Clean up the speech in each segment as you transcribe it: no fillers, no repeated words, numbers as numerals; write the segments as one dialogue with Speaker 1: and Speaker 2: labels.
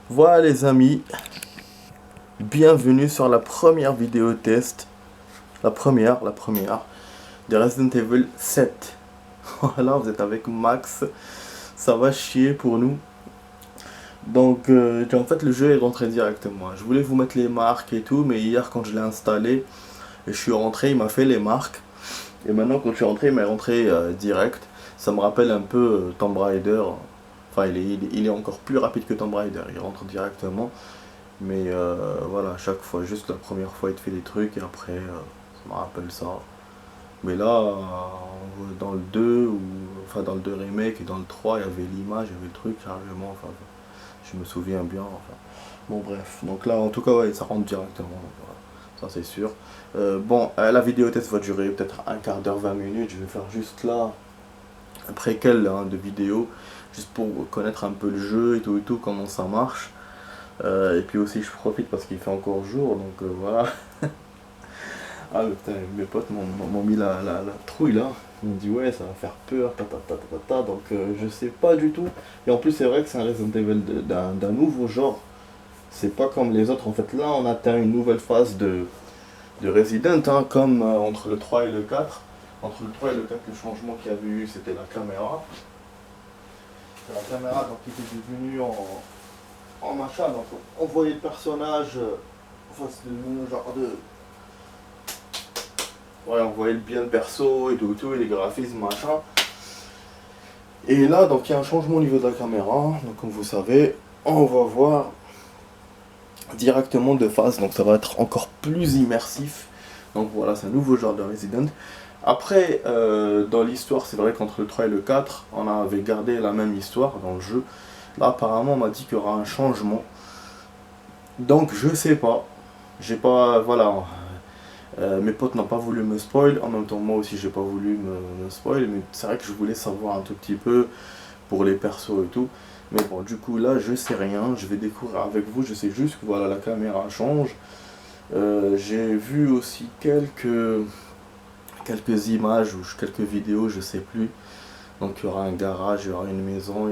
Speaker 1: Voilà les amis, bienvenue sur la première vidéo test, la première de Resident Evil 7. Voilà, vous êtes avec Max, ça va chier pour nous. Donc en fait le jeu est rentré directement. Je voulais vous mettre les marques et tout, mais hier quand je l'ai installé, je suis rentré, il m'a fait les marques. Et maintenant quand je suis rentré, il m'a rentré direct. Ça me rappelle un peu Tomb Raider. Enfin il est encore plus rapide que Tomb Raider, il rentre directement. Mais voilà, à chaque fois, juste la première fois, il te fait des trucs et après, ça me rappelle ça. Mais là, dans le 2 ou enfin dans le 2 remake et dans le 3 il y avait l'image, il y avait le truc, chargement, enfin, je me souviens bien, enfin. Bon, bref, donc là, en tout cas, ouais, ça rentre directement, donc voilà. Ça c'est sûr. Bon, la vidéo test va durer peut-être un quart d'heure, 20 minutes. Je vais faire juste là, un préquel hein, de vidéo, juste pour connaître un peu le jeu et tout, comment ça marche. Et puis aussi je profite parce qu'il fait encore jour, donc voilà. Ah mais putain, mes potes m'ont mis la trouille là. Ils m'ont dit ouais ça va faire peur, donc je sais pas du tout. Et en plus c'est vrai que c'est un Resident Evil d'un nouveau genre. C'est pas comme les autres, en fait là on atteint une nouvelle phase de Resident, hein, comme entre le 3 et le 4. Entre le 3 et le 4 le changement qu'il y avait eu c'était la caméra. C'est la caméra donc qui était devenue en machin, donc on voyait le personnage. Enfin, c'était devenu genre de. Ouais, on voyait bien le perso et tout, et les graphismes, machin. Et là, donc il y a un changement au niveau de la caméra. Donc, comme vous savez, on va voir directement de face. Donc, ça va être encore plus immersif. Donc, voilà, c'est un nouveau genre de Resident. Après, dans l'histoire, c'est vrai qu'entre le 3 et le 4, on avait gardé la même histoire dans le jeu. Là, apparemment, on m'a dit qu'il y aura un changement. Donc, je sais pas. J'ai pas. Voilà. Mes potes n'ont pas voulu me spoil, en même temps moi aussi j'ai pas voulu me spoil, mais c'est vrai que je voulais savoir un tout petit peu pour les persos et tout. Mais bon, du coup là je sais rien, je vais découvrir avec vous, je sais juste que voilà la caméra change. J'ai vu aussi quelques images ou quelques vidéos, je sais plus. Donc il y aura un garage, il y aura une maison,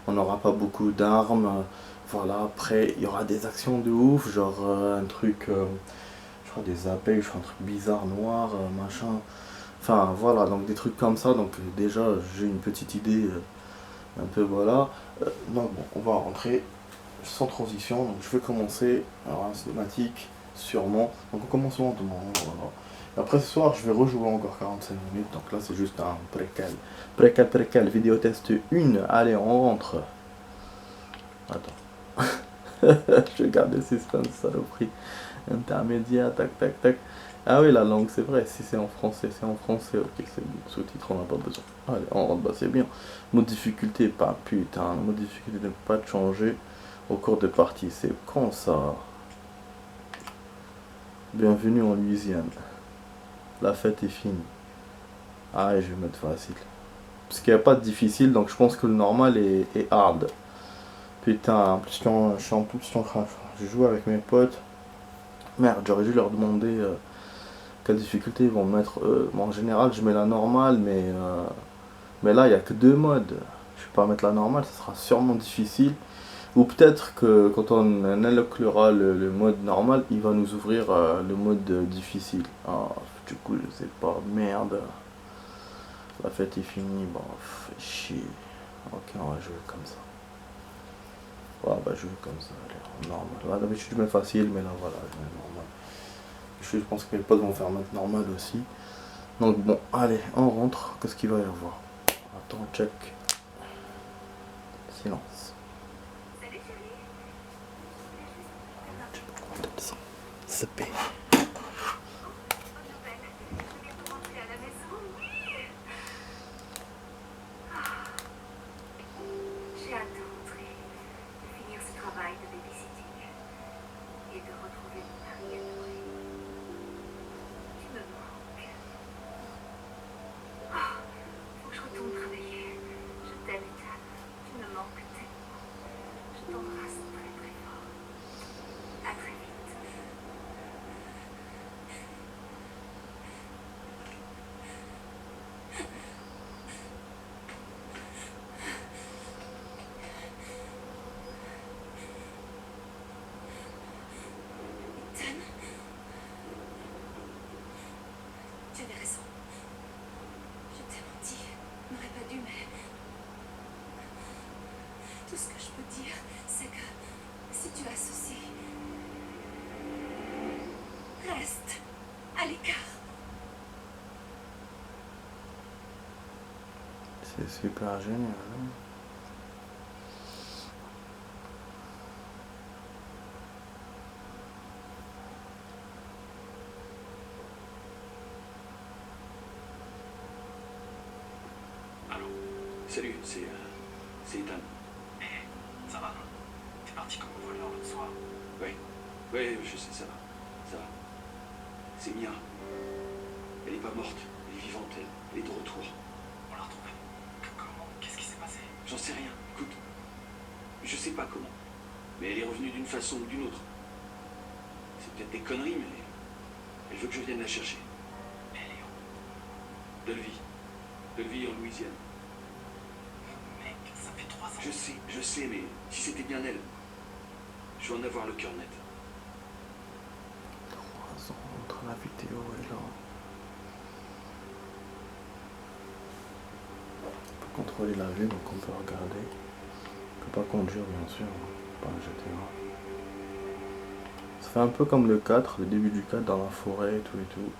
Speaker 1: on n'aura pas beaucoup d'armes. Voilà, après il y aura des actions de ouf, genre un truc je crois des abeilles, je crois un truc bizarre, noir, machin. Enfin voilà, donc des trucs comme ça, donc déjà j'ai une petite idée, un peu voilà. Donc bon, on va rentrer sans transition, donc je vais commencer, alors un cinématique, sûrement. Donc on commence lentement, voilà. Et après ce soir je vais rejouer encore 45 minutes, donc là c'est juste un préquel. Préquel, vidéo test 1, allez on rentre. Attends, je garde le suspense, saloperie. Intermédiaire, tac, tac, tac. Ah oui, la langue, c'est vrai, si c'est en français, ok, c'est bon, sous-titres, on n'a pas besoin. Allez, on rentre, bah c'est bien. Mode difficulté, pas putain, mode difficulté ne pas changer au cours de partie, c'est quand ça? Bienvenue en Louisiane. La fête est finie. Ah, et je vais mettre facile. Parce qu'il n'y a pas de difficile, donc je pense que le normal est hard. Putain, en plus, je suis en plus, je joue avec mes potes. Merde, j'aurais dû leur demander quelle difficulté ils vont mettre. Bon, en général, je mets la normale, mais là, il n'y a que deux modes. Je vais pas mettre la normale, ça sera sûrement difficile. Ou peut-être que quand on inclura le mode normal, il va nous ouvrir le mode difficile. Ah, du coup, je sais pas. Merde. La fête est finie. Bon, chier. Ok, on va jouer comme ça. Ouais, bah, je joue comme ça. Allez, en normal. Ouais, d'habitude, je mets facile, mais là, voilà, je mets normal. Je pense que mes potes vont faire mettre normal aussi. Donc bon, allez, on rentre. Qu'est-ce qu'il va y avoir? Attends, check. Silence. Je sais pas comment on appelle ça. Zapper.
Speaker 2: J'ai hâte de rentrer, de finir ce travail de babysitting et de retrouver mon mari adoré. Tu me manques. Oh, faut que je retourne travailler. Je t'aime, Ethan. Tu me manques tellement. Je t'embrasse très très fort. À très vite.
Speaker 1: C'est super génial. Hein.
Speaker 3: Allô, salut, c'est Ethan.
Speaker 4: Ça va? T'es parti comme voleur l'autre soir.
Speaker 3: Ouais, je sais, ça va. C'est Mia. Elle est pas morte, elle est vivante, elle est de retour.
Speaker 4: On l'a retrouvée. Comment? Qu'est-ce qui s'est passé?
Speaker 3: J'en sais rien, écoute. Je sais pas comment. Mais elle est revenue d'une façon ou d'une autre. C'est peut-être des conneries, mais elle veut que je vienne la chercher.
Speaker 4: Elle est où?
Speaker 3: Delville en Louisiane.
Speaker 4: Mec, ça fait 3 ans.
Speaker 3: Je sais, mais si c'était bien elle, je vais en avoir le cœur net.
Speaker 1: 3 ans entre la vidéo et là. On peut contrôler la vue, donc on peut regarder. On peut pas conduire, bien sûr. On peut pas jeter là. Ça fait un peu comme le 4, le début du 4 dans la forêt et tout et tout.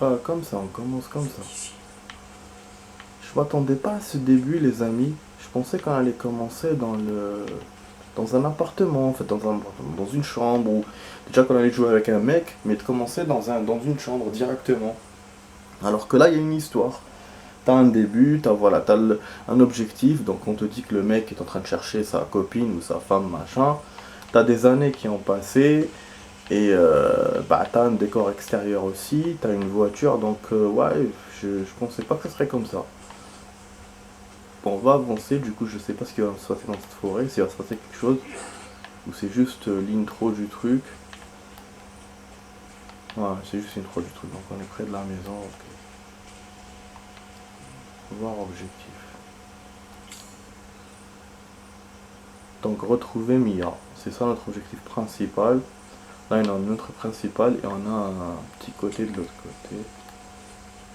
Speaker 1: Ah, comme ça, on commence comme ça. Je m'attendais pas à ce début, les amis. Je pensais qu'on allait commencer dans un appartement, en fait, dans une chambre, ou déjà qu'on allait jouer avec un mec, mais de commencer dans une chambre directement. Alors que là, il y a une histoire. T'as un début, un objectif, donc on te dit que le mec est en train de chercher sa copine ou sa femme, machin. T'as des années qui ont passé, et t'as un décor extérieur aussi, t'as une voiture, donc ouais, je pensais pas que ce serait comme ça. Bon, on va avancer, du coup je sais pas ce qui va se passer dans cette forêt, s'il va se passer quelque chose, ou c'est juste l'intro du truc. Ouais, c'est juste l'intro du truc, donc on est près de la maison, ok. Voir objectif. Donc retrouver Mia, c'est ça notre objectif principal. Là on a un autre principal et on a un petit côté de l'autre côté.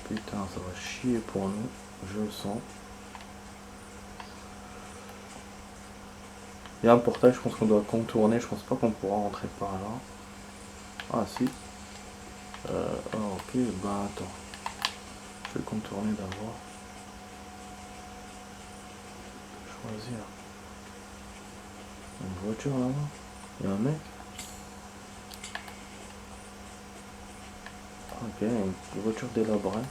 Speaker 1: Putain, ça va chier pour nous, je le sens. Il y a un portail, je pense qu'on doit contourner, je pense pas qu'on pourra rentrer par là. Ah si. Ok, bah attends. Je vais contourner d'abord. Choisir. Une voiture là-bas. Il y a un mec. Ok, une voiture délabrée.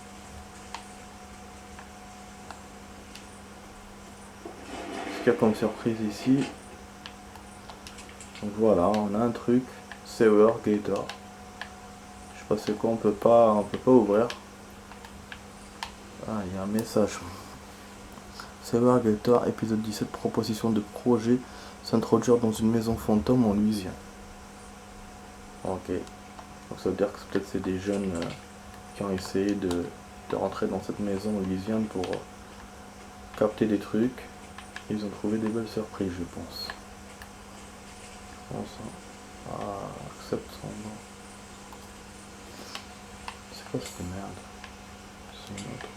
Speaker 1: Ce qu'il y a comme surprise ici. Donc voilà, on a un truc. Sewer Gator. Je sais pas c'est quoi, on peut pas ouvrir. Ah, il y a un message. Sewer Gator, épisode 17, proposition de projet, s'introduire dans une maison fantôme en Louisiane. Ok. Donc ça veut dire que peut-être c'est des jeunes qui ont essayé de rentrer dans cette maison en Louisiane pour capter des trucs. Ils ont trouvé des belles surprises, je pense. Comment ça? Ah, accepte son nom. C'est quoi cette merde? C'est une autre.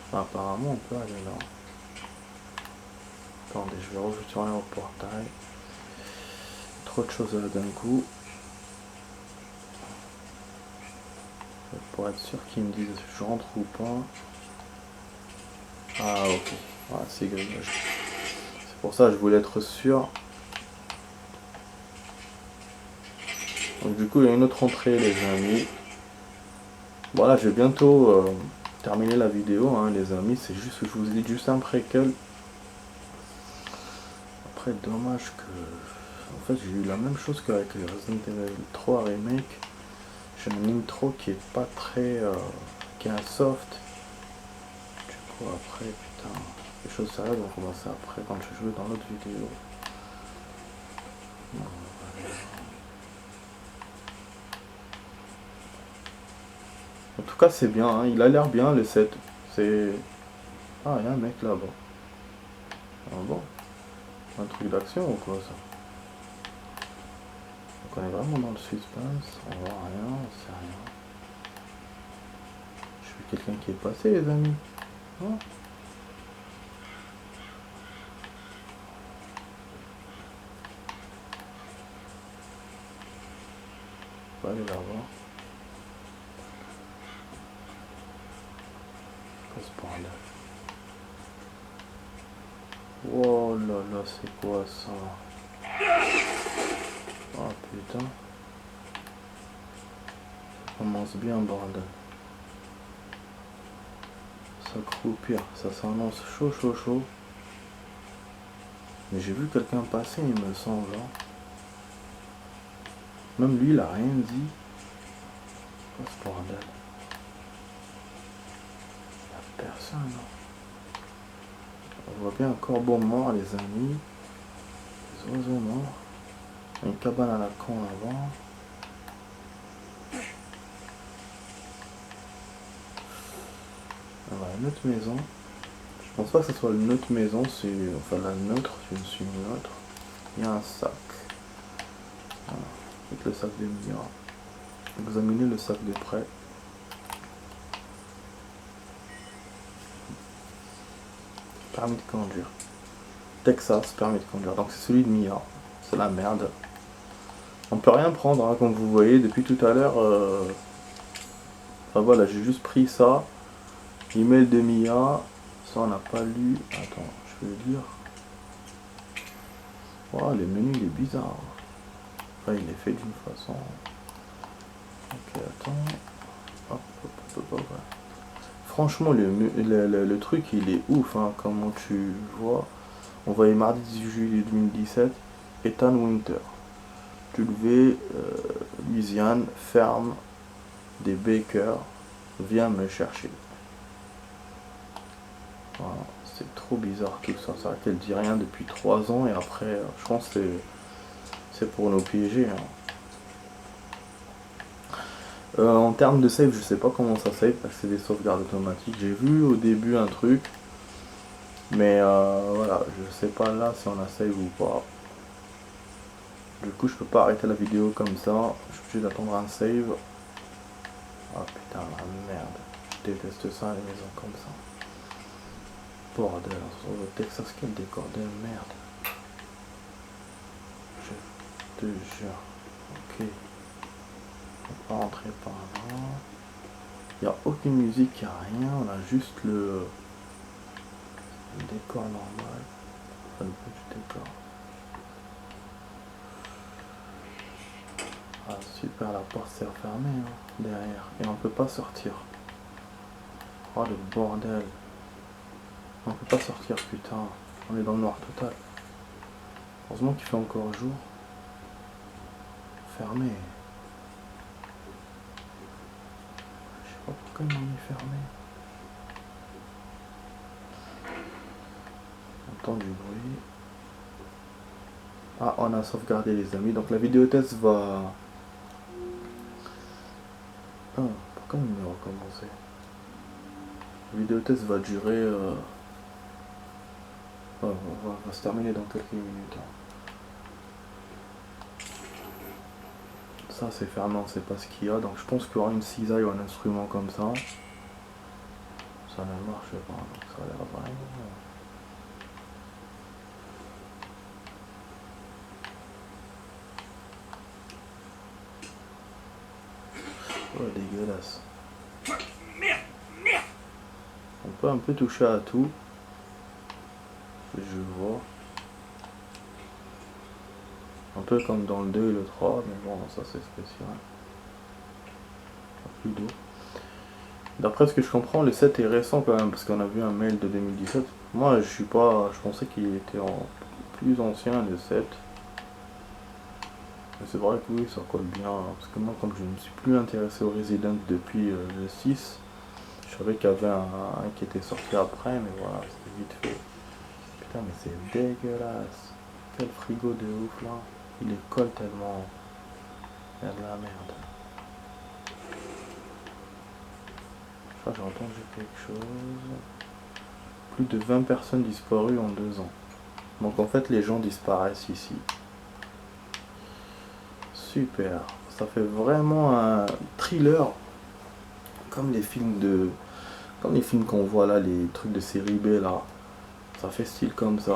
Speaker 1: Enfin, apparemment on peut aller là. Attendez, je vais retourner au portail. Trop de choses là d'un coup. Pour être sûr qu'ils me disent si je rentre ou pas. Ah ok. Ah, c'est grillage. C'est pour ça que je voulais être sûr. Donc du coup il y a une autre entrée les amis. Voilà, je vais bientôt terminer la vidéo hein, les amis. C'est juste que je vous ai dit juste un préquel. Après dommage que... En fait j'ai eu la même chose qu'avec les Resident Evil 3 Remake. J'ai un intro qui est pas très... qui est un soft. Du coup après putain... Les choses sérieuses vont commencer après quand je joue dans l'autre vidéo. Non, en tout cas c'est bien, hein. Il a l'air bien le set. C'est... Ah il y a un mec là-bas. Ah bon? Un truc d'action ou quoi ça? Donc on est vraiment dans le suspense, on voit rien, on sait rien. Je suis quelqu'un qui est passé les amis. Oh. peux aller là-bas. Qu'est-ce que c'est bordel? Oh là là, c'est quoi ça? Oh putain. Ça commence bien bordel. Ça croupir, ça s'annonce chaud chaud chaud. Mais j'ai vu quelqu'un passer il me semble. Hein. Même lui il a rien dit. Oh ce bordel. Y'a personne. Hein. On voit bien un corbeau mort les amis. Des oiseaux morts. Une cabane à la con là-bas. Voilà, une autre maison. Je pense pas que ce soit une autre maison, c'est enfin la nôtre, c'est une autre. Il y a un sac. Voilà, avec le sac de Mia. Examinez le sac de près. Permis de conduire. Texas, permis de conduire. Donc c'est celui de Mia. C'est la merde. On peut rien prendre, hein, comme vous voyez depuis tout à l'heure. Enfin voilà, j'ai juste pris ça. Email de Mia. Ça on n'a pas lu. Attends, je vais le lire. Wow, le menu il est bizarre. Enfin, il est fait d'une façon. Ok, attends. Hop, hop, hop, hop, hop. Franchement, le truc il est ouf, hein, comment tu vois. On voyait mardi 18 juillet 2017. Ethan Winter. Tu le veux, Louisiane, ferme des Baker. Viens me chercher. Voilà, c'est trop bizarre tout ça. C'est vrai qu'elle dit rien depuis 3 ans et après, je pense que c'est pour nous piéger. Hein. En termes de save, je sais pas comment ça save parce que c'est des sauvegardes automatiques. J'ai vu au début un truc, mais voilà, je sais pas là si on a save ou pas. Du coup, je peux pas arrêter la vidéo comme ça. Je suis obligé d'attendre un save. Ah putain, la merde. Je déteste ça, les maisons comme ça. Bordel, sur le Texas, quel décor de merde. Je te jure. Ok. On va rentrer par là. Il n'y a aucune musique, il n'y a rien. On a juste le décor normal. Enfin, le petit décor. Ah super, la porte s'est refermée hein, derrière. Et on peut pas sortir. Oh le bordel. On peut pas sortir putain. On est dans le noir total. Heureusement qu'il fait encore jour. Fermé. Je sais pas pourquoi il m'a mis fermé. On entend du bruit. Ah on a sauvegardé les amis. Donc la vidéo test va... Ah, pourquoi il me recommencer? La vidéo test va durer... va se terminer dans quelques minutes. Ça c'est fermé, on sait pas ce qu'il y a. Donc je pense qu'il y aura une cisaille ou un instrument comme ça. Ça ne marche pas. Donc ça a l'air vraiment... Oh dégueulasse. On peut un peu toucher à tout. Je vois. Un peu comme dans le 2 et le 3, mais bon, ça c'est spécial. Plus d'eau. D'après ce que je comprends, le 7 est récent quand même, parce qu'on a vu un mail de 2017. Moi, je pensais qu'il était plus ancien, le 7. Mais c'est vrai que oui, ça colle bien, hein, parce que moi, comme je ne me suis plus intéressé au Resident depuis le 6, je savais qu'il y avait un qui était sorti après, mais voilà, c'était vite fait. Putain, mais c'est dégueulasse. Quel frigo de ouf là. Il les colle tellement. Il y a de la merde. Je crois que j'ai entendu quelque chose. Plus de 20 personnes disparues en 2 ans. Donc en fait les gens disparaissent ici. Super. Ça fait vraiment un thriller. Comme les films de... Comme les films qu'on voit là, les trucs de série B là. Ça fait style comme ça.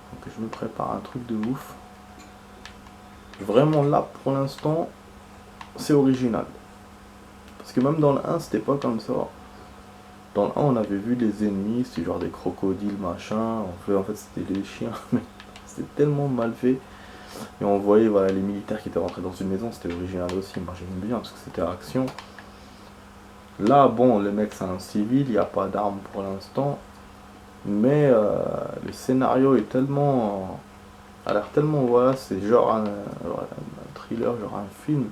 Speaker 1: Donc je me prépare un truc de ouf. Vraiment là, pour l'instant, c'est original. Parce que même dans le 1, c'était pas comme ça. Dans le 1, on avait vu des ennemis, c'était genre des crocodiles, machin. En fait, c'était des chiens, mais c'était tellement mal fait. Et on voyait voilà, les militaires qui étaient rentrés dans une maison, c'était original aussi. Moi, j'aime bien parce que c'était action. Là, bon, le mec, c'est un civil, il n'y a pas d'armes pour l'instant. Mais le scénario est tellement. A l'air tellement, voilà, c'est genre un thriller, genre un film.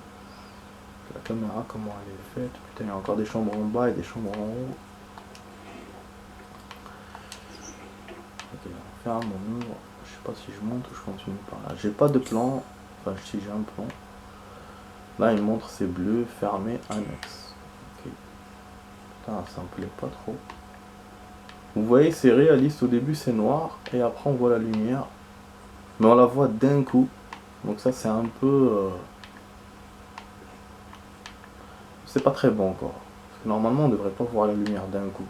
Speaker 1: La caméra, comment elle est faite. Putain, il y a encore des chambres en bas et des chambres en haut. Ok, on ferme, on ouvre. Je sais pas si je monte ou je continue par là. J'ai pas de plan. Enfin, si j'ai un plan. Là, il montre c'est bleu, fermé, annexe. Ok. Putain, ça me plaît pas trop. Vous voyez, c'est réaliste. Au début, c'est noir. Et après, on voit la lumière. Mais on la voit d'un coup. Donc ça, c'est un peu... c'est pas très bon encore. Parce que normalement, on devrait pas voir la lumière d'un coup.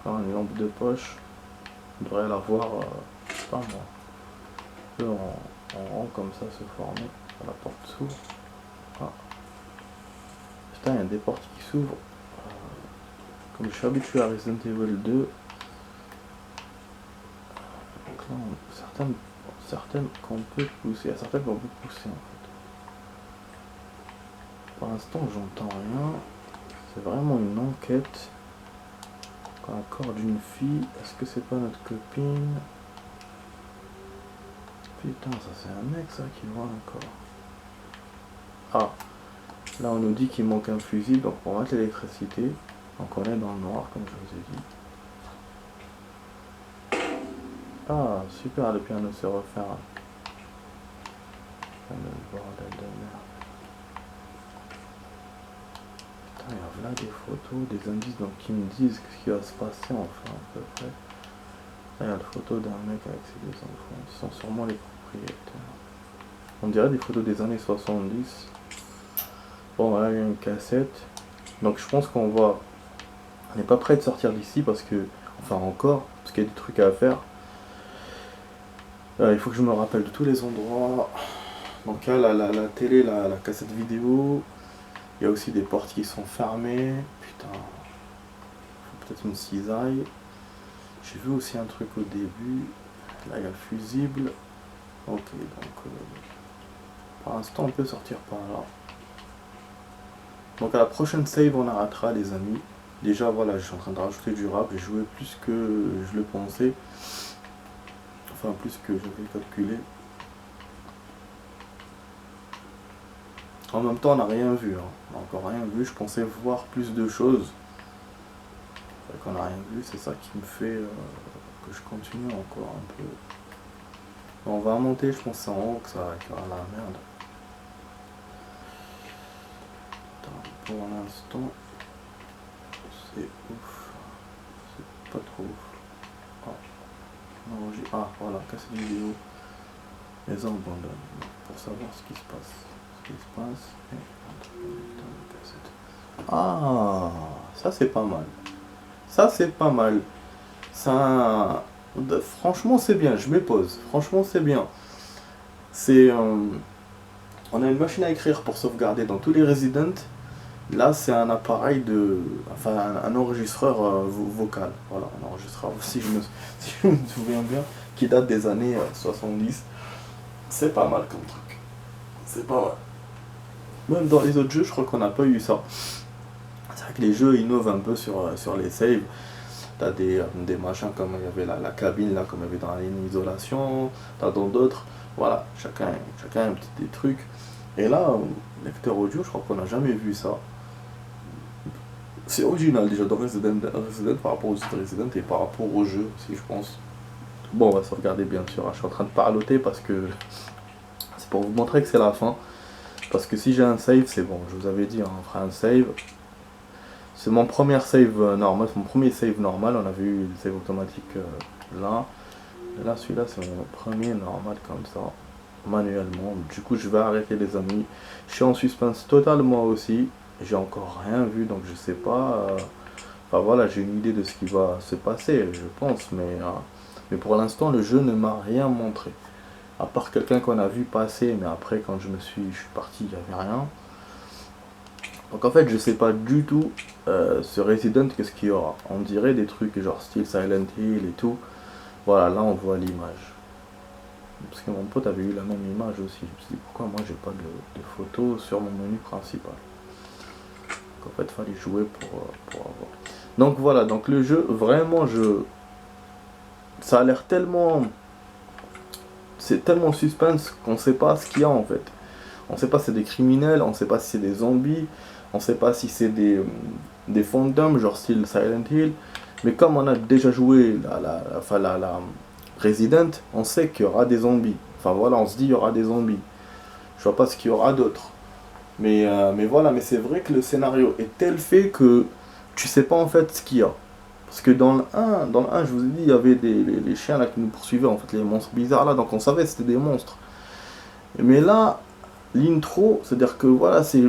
Speaker 1: Là, une lampe de poche. On devrait la voir, je sais pas moi, un peu en rang comme ça se former. La porte s'ouvre. Ah. Putain, il y a des portes qui s'ouvrent. Comme je suis habitué à Resident Evil 2. Donc là, certaines qu'on peut pousser. Il y a certaines qu'on peut pousser en fait. Pour l'instant, j'entends rien. C'est vraiment une enquête. Un corps d'une fille. Est-ce que c'est pas notre copine? Putain, ça c'est un mec ça qui voit un corps. Ah, là on nous dit qu'il manque un fusil, donc pour mettre l'électricité, donc on est dans le noir comme je vous ai dit. Ah, super, le piano se referme. Le bordel de merde. Putain, il y a là des photos, des indices donc qui me disent ce qui va se passer enfin à peu près. Là, il y a la photo d'un mec avec ses deux enfants, qui sont sûrement les propriétaires. On dirait des photos des années 70. Bon, voilà, il y a une cassette. Donc je pense qu'on va... On n'est pas prêt de sortir d'ici parce que... Enfin encore, parce qu'il y a des trucs à faire. Il faut que je me rappelle de tous les endroits. Donc là, la télé, la cassette vidéo. Il y a aussi des portes qui sont fermées. Putain. Faut peut-être une cisaille. J'ai vu aussi un truc au début. Là, il y a le fusible. Ok, donc... pour l'instant, on peut sortir par là. Donc à la prochaine save, on arrêtera les amis. Déjà, voilà, je suis en train de rajouter du rap. J'ai joué plus que je le pensais. Enfin, plus que j'avais calculé. En même temps, on n'a rien vu. Hein. On n'a encore rien vu. Je pensais voir plus de choses. C'est vrai qu'on n'a rien vu. C'est ça qui me fait que je continue encore un peu. On va monter, je pense, en haut, que ça va faire la merde. Attends, pour l'instant, c'est ouf. C'est pas trop ouf. Ah, voilà, casse vidéo. Les gens abandonnent pour savoir ce qui se passe. Ah, ça c'est pas mal. Ça c'est pas mal. Ça, franchement c'est bien. Je me pose. Franchement c'est bien. C'est, on a une machine à écrire pour sauvegarder dans tous les Resident. Là c'est un appareil de, enfin un enregistreur vocal. Voilà, un enregistreur si je me souviens bien, qui date des années 70. C'est pas mal comme truc. C'est pas mal. Même dans les autres jeux, je crois qu'on n'a pas eu ça. C'est vrai que les jeux innovent un peu sur les saves. T'as des machins comme il y avait la cabine, là, comme il y avait dans l'isolation. T'as dans d'autres. Voilà, chacun a un petit des trucs. Et là, lecteur audio, je crois qu'on n'a jamais vu ça. C'est original déjà dans Resident par rapport aux autres Resident et par rapport au jeu aussi, je pense. Bon, on va se regarder bien sûr. Je suis en train de parloter parce que c'est pour vous montrer que c'est la fin. Parce que si j'ai un save, c'est bon, je vous avais dit, hein, on fera un save. C'est mon premier save normal, mon premier save normal, on avait eu le save automatique là. Et là, celui-là, c'est mon premier normal comme ça, manuellement. Du coup, je vais arrêter les amis. Je suis en suspense total moi aussi. J'ai encore rien vu, donc je sais pas. Enfin voilà, j'ai une idée de ce qui va se passer, je pense. Mais pour l'instant, le jeu ne m'a rien montré. à part quelqu'un qu'on a vu passer, mais après quand je suis parti, il n'y avait rien. Donc en fait, je sais pas du tout ce Resident qu'est-ce qu'il y aura. On dirait des trucs genre style Silent Hill et tout. Voilà, là on voit l'image. Parce que mon pote avait eu la même image aussi. Je me suis dit pourquoi moi j'ai pas de photos sur mon menu principal. Donc en fait, il fallait jouer pour avoir. Donc voilà, donc le jeu, vraiment, ça a l'air tellement... C'est tellement suspense qu'on sait pas ce qu'il y a en fait. On sait pas si c'est des criminels, on sait pas si c'est des zombies, on sait pas si c'est des fantômes, genre style Silent Hill. Mais comme on a déjà joué la Resident, on sait qu'il y aura des zombies. Enfin voilà, on se dit il y aura des zombies. Je vois pas ce qu'il y aura d'autre. Mais voilà, mais c'est vrai que le scénario est tel fait que tu sais pas en fait ce qu'il y a. Parce que dans le 1, je vous ai dit, il y avait les chiens là qui nous poursuivaient, en fait, les monstres bizarres là, donc on savait que c'était des monstres. Mais là, l'intro, c'est-à-dire que voilà, c'est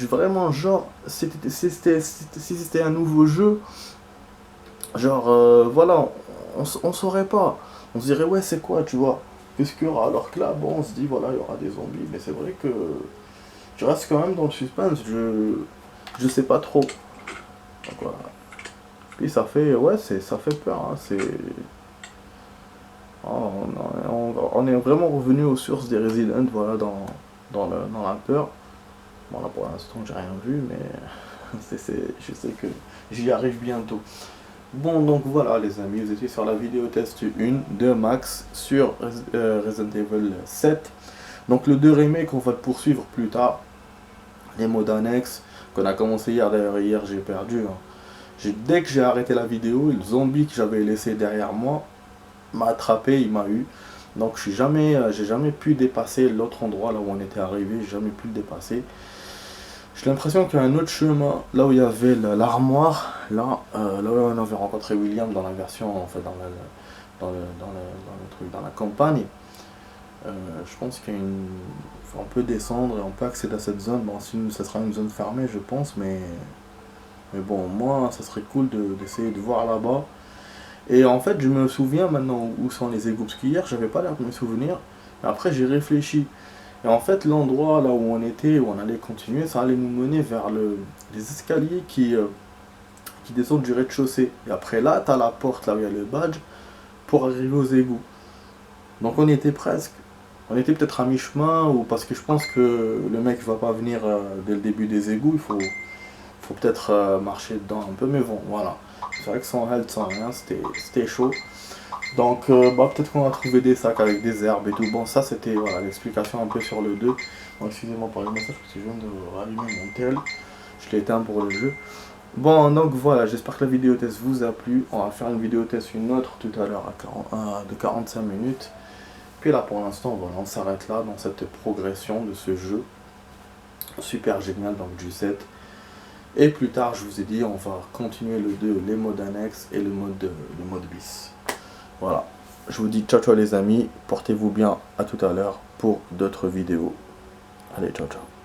Speaker 1: vraiment genre, si c'était un nouveau jeu, genre, voilà, on saurait pas. On se dirait, ouais, c'est quoi, tu vois, qu'est-ce qu'il y aura? Alors que là, bon, on se dit, voilà, il y aura des zombies, mais c'est vrai que je reste quand même dans le suspense, je sais pas trop. Donc voilà. Puis ça fait, ouais, ça fait peur, hein, c'est... Oh, on est vraiment revenu aux sources des Resident, voilà, dans la peur. Bon là pour l'instant j'ai rien vu, mais je sais que j'y arrive bientôt. Bon donc voilà les amis, vous étiez sur la vidéo test 1 de Max sur Resident Evil 7. Donc le 2 remake on va le poursuivre plus tard. Les modes annexes qu'on a commencé hier, d'ailleurs hier j'ai perdu. Hein. Dès que j'ai arrêté la vidéo, le zombie que j'avais laissé derrière moi m'a attrapé, il m'a eu. Donc j'ai jamais pu dépasser l'autre endroit là où on était arrivé, j'ai jamais pu le dépasser. J'ai l'impression qu'il y a un autre chemin, là où il y avait l'armoire, là où on avait rencontré William dans la version, en fait dans le truc, dans la campagne. Je pense qu'il y a on peut descendre et on peut accéder à cette zone. Bon, ça sera une zone fermée je pense, mais bon, moi ça serait cool d'essayer de voir là-bas. Et en fait je me souviens maintenant où sont les égouts, parce qu'hier j'avais pas l'air de me souvenir, mais après j'ai réfléchi. Et en fait l'endroit là où on était, où on allait continuer, ça allait nous mener vers les escaliers qui descendent du rez-de-chaussée. Et après là, t'as la porte là où il y a le badge pour arriver aux égouts. Donc on y était presque. On était peut-être à mi-chemin, ou parce que je pense que le mec va pas venir dès le début des égouts, il faut peut-être marcher dedans un peu, mais bon, voilà. C'est vrai que sans health, sans rien, c'était chaud. Donc peut-être qu'on va trouver des sacs avec des herbes et tout. Bon, ça c'était voilà, l'explication un peu sur le 2. Bon, excusez-moi pour le message parce que je viens de rallumer mon tel. Je l'ai éteint pour le jeu. Bon, donc voilà, j'espère que la vidéo test vous a plu. On va faire une vidéo test, une autre tout à l'heure de 45 minutes. Puis là pour l'instant, voilà, on s'arrête là dans cette progression de ce jeu. Super génial, donc du 7. Et plus tard, je vous ai dit, on va continuer le 2, les modes annexes et le mode bis. Voilà, je vous dis ciao ciao les amis, portez-vous bien, à tout à l'heure pour d'autres vidéos. Allez, ciao ciao.